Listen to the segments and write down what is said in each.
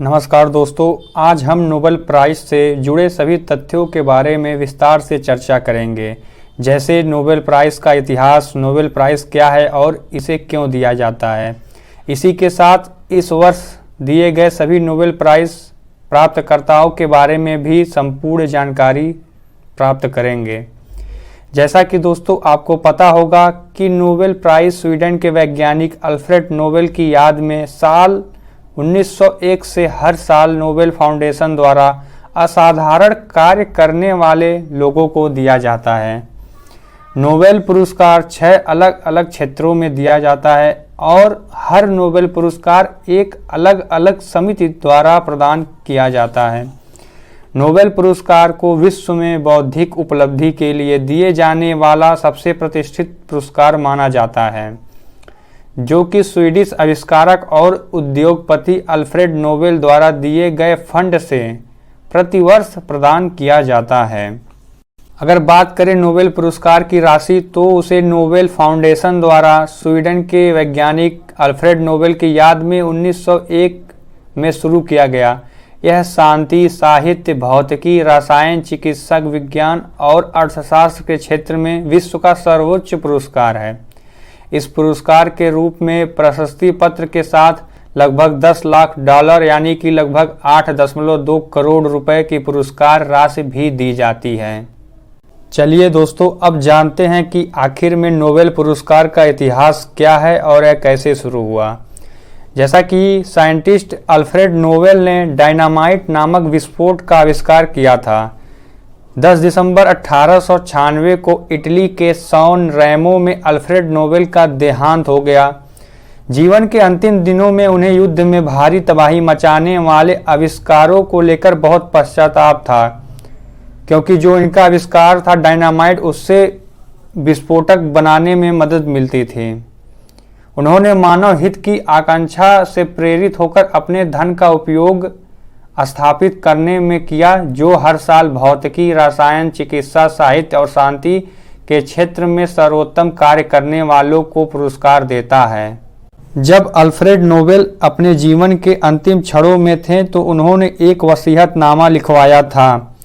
नमस्कार दोस्तों, आज हम नोबेल प्राइज़ से जुड़े सभी तथ्यों के बारे में विस्तार से चर्चा करेंगे, जैसे नोबेल प्राइज़ का इतिहास, नोबेल प्राइज़ क्या है और इसे क्यों दिया जाता है। इसी के साथ इस वर्ष दिए गए सभी नोबेल प्राइज़ प्राप्तकर्ताओं के बारे में भी संपूर्ण जानकारी प्राप्त करेंगे। जैसा कि दोस्तों आपको पता होगा कि नोबेल प्राइज़ स्वीडन के वैज्ञानिक अल्फ्रेड नोबेल की याद में साल 1901 से हर साल नोबेल फाउंडेशन द्वारा असाधारण कार्य करने वाले लोगों को दिया जाता है। नोबेल पुरस्कार 6 अलग अलग क्षेत्रों में दिया जाता है और हर नोबेल पुरस्कार एक अलग अलग समिति द्वारा प्रदान किया जाता है। नोबेल पुरस्कार को विश्व में बौद्धिक उपलब्धि के लिए दिए जाने वाला सबसे प्रतिष्ठित पुरस्कार माना जाता है, जो कि स्वीडिश आविष्कारक और उद्योगपति अल्फ्रेड नोबेल द्वारा दिए गए फंड से प्रतिवर्ष प्रदान किया जाता है। अगर बात करें नोबेल पुरस्कार की राशि, तो उसे नोबेल फाउंडेशन द्वारा स्वीडन के वैज्ञानिक अल्फ्रेड नोबेल की याद में 1901 में शुरू किया गया। यह शांति, साहित्य, भौतिकी, रसायन, चिकित्सा विज्ञान और अर्थशास्त्र के क्षेत्र में विश्व का सर्वोच्च पुरस्कार है। इस पुरस्कार के रूप में प्रशस्ति पत्र के साथ लगभग $10 लाख यानी कि लगभग 8.2 करोड़ रुपए की पुरस्कार राशि भी दी जाती है। चलिए दोस्तों, अब जानते हैं कि आखिर में नोबेल पुरस्कार का इतिहास क्या है और यह कैसे शुरू हुआ। जैसा कि साइंटिस्ट अल्फ्रेड नोबेल ने डायनामाइट नामक विस्फोट का आविष्कार किया था। 10 दिसंबर 1896 को इटली के सैन रेमो में अल्फ्रेड नोबेल का देहांत हो गया। जीवन के अंतिम दिनों में उन्हें युद्ध में भारी तबाही मचाने वाले आविष्कारों को लेकर बहुत पश्चाताप था, क्योंकि जो इनका आविष्कार था डायनामाइट, उससे विस्फोटक बनाने में मदद मिलती थी। उन्होंने मानव हित की आकांक्षा से प्रेरित होकर अपने धन का उपयोग स्थापित करने में किया, जो हर साल भौतिकी, रसायन, चिकित्सा, साहित्य और शांति के क्षेत्र में सर्वोत्तम कार्य करने वालों को पुरस्कार देता है। जब अल्फ्रेड नोबेल अपने जीवन के अंतिम क्षणों में थे, तो उन्होंने एक वसीयतनामा लिखवाया था,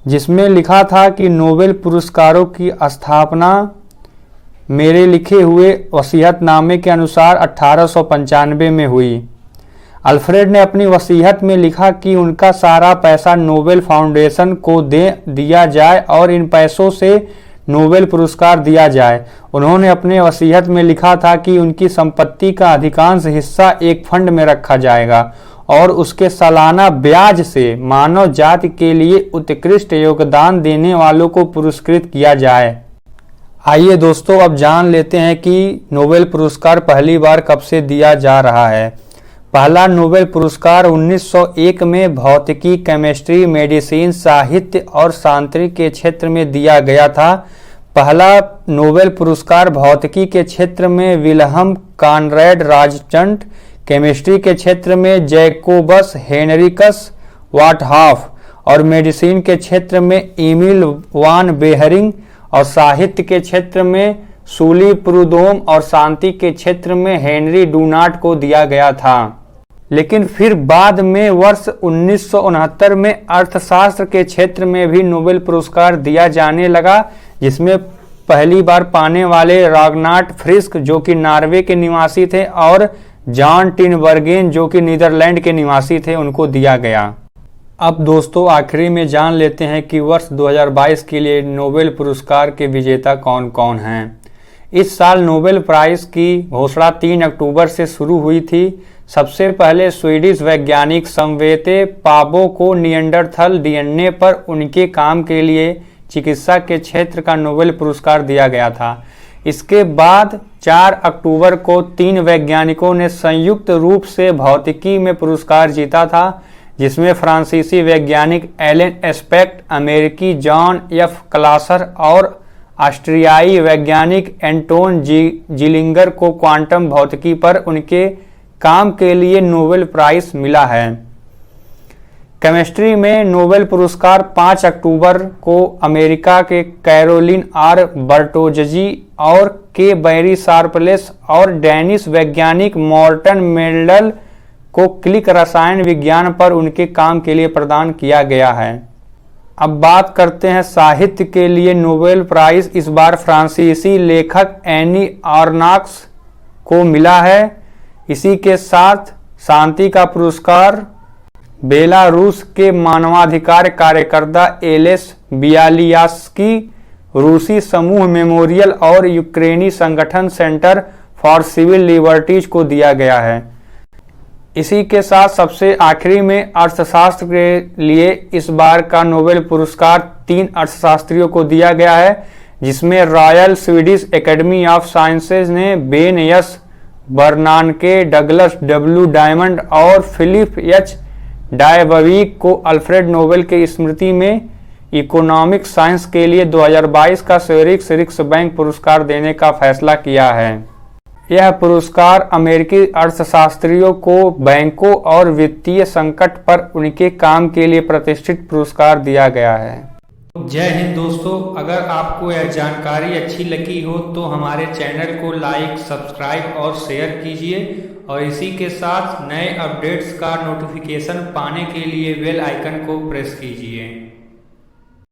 जिसमें लिखा था कि नोबेल पुरस्कारों की स्थापना मेरे लिखे हुए वसीयतनामे के अनुसार 1895 में हुई। अल्फ्रेड ने अपनी वसीयत में लिखा कि उनका सारा पैसा नोबेल फाउंडेशन को दे दिया जाए और इन पैसों से नोबेल पुरस्कार दिया जाए। उन्होंने अपने वसीयत में लिखा था कि उनकी संपत्ति का अधिकांश हिस्सा एक फंड में रखा जाएगा और उसके सालाना ब्याज से मानव जाति के लिए उत्कृष्ट योगदान देने वालों को पुरस्कृत किया जाए। आइए दोस्तों, अब जान लेते हैं कि नोबेल पुरस्कार पहली बार कब से दिया जा रहा है। पहला नोबेल पुरस्कार 1901 में भौतिकी, केमिस्ट्री, मेडिसिन, साहित्य और शांति के क्षेत्र में दिया गया था। पहला नोबेल पुरस्कार भौतिकी के क्षेत्र में विल्हम कॉनरैड राजचंट, केमिस्ट्री के क्षेत्र में जैकोबस हेनरिकस वाटहाफ और मेडिसिन के क्षेत्र में एमिल वान बेहरिंग और साहित्य के क्षेत्र में सूली प्रूदोम और शांति के क्षेत्र में हेनरी डूनाट को दिया गया था। लेकिन फिर बाद में वर्ष 1969 में अर्थशास्त्र के क्षेत्र में भी नोबेल पुरस्कार दिया जाने लगा, जिसमें पहली बार पाने वाले राग्नार्ड फ्रिस्क, जो कि नॉर्वे के निवासी थे, और जॉन टिनबर्गेन, जो कि नीदरलैंड के निवासी थे, उनको दिया गया। अब दोस्तों आखिरी में जान लेते हैं कि वर्ष 2022 के लिए नोबेल पुरस्कार के विजेता कौन कौन हैं। इस साल नोबेल प्राइज़ की घोषणा 3 अक्टूबर से शुरू हुई थी। सबसे पहले स्वीडिश वैज्ञानिक संवेते पाबो को निएंडरथल डीएनए पर उनके काम के लिए चिकित्सा के क्षेत्र का नोबेल पुरस्कार दिया गया था। इसके बाद 4 अक्टूबर को 3 वैज्ञानिकों ने संयुक्त रूप से भौतिकी में पुरस्कार जीता था, जिसमें फ्रांसीसी वैज्ञानिक एलन एस्पेक्ट, अमेरिकी जॉन एफ क्लासर और ऑस्ट्रियाई वैज्ञानिक एंटोन जिलिंगर को क्वांटम भौतिकी पर उनके काम के लिए नोबेल प्राइज मिला है। केमिस्ट्री में नोबेल पुरस्कार 5 अक्टूबर को अमेरिका के कैरोलिन आर बर्टोजजी और के बैरी शार्पलेस और डेनिश वैज्ञानिक मॉर्टन मेंडल को क्लिक रसायन विज्ञान पर उनके काम के लिए प्रदान किया गया है। अब बात करते हैं साहित्य के लिए नोबेल प्राइज इस बार फ्रांसीसी लेखक एनी आर्नाक्स को मिला है। इसी के साथ शांति का पुरस्कार बेलारूस के मानवाधिकार कार्यकर्ता एलेस बियालियास्की, रूसी समूह मेमोरियल और यूक्रेनी संगठन सेंटर फॉर सिविल लिबर्टीज को दिया गया है। इसी के साथ सबसे आखिरी में अर्थशास्त्र के लिए इस बार का नोबेल पुरस्कार 3 अर्थशास्त्रियों को दिया गया है, जिसमें Royal Swedish Academy of Sciences ने Ben S Bernanke, Douglas W Diamond और फिलिप एच डायबविक को अल्फ्रेड नोबेल के स्मृति में इकोनॉमिक साइंस के लिए 2022 का ज्यूरिख रिक्स बैंक पुरस्कार देने का फैसला किया है। यह पुरस्कार अमेरिकी अर्थशास्त्रियों को बैंकों और वित्तीय संकट पर उनके काम के लिए प्रतिष्ठित पुरस्कार दिया गया है। जय हिंद दोस्तों, अगर आपको यह जानकारी अच्छी लगी हो तो हमारे चैनल को लाइक, सब्सक्राइब और शेयर कीजिए और इसी के साथ नए अपडेट्स का नोटिफिकेशन पाने के लिए बेल आइकन को प्रेस कीजिए।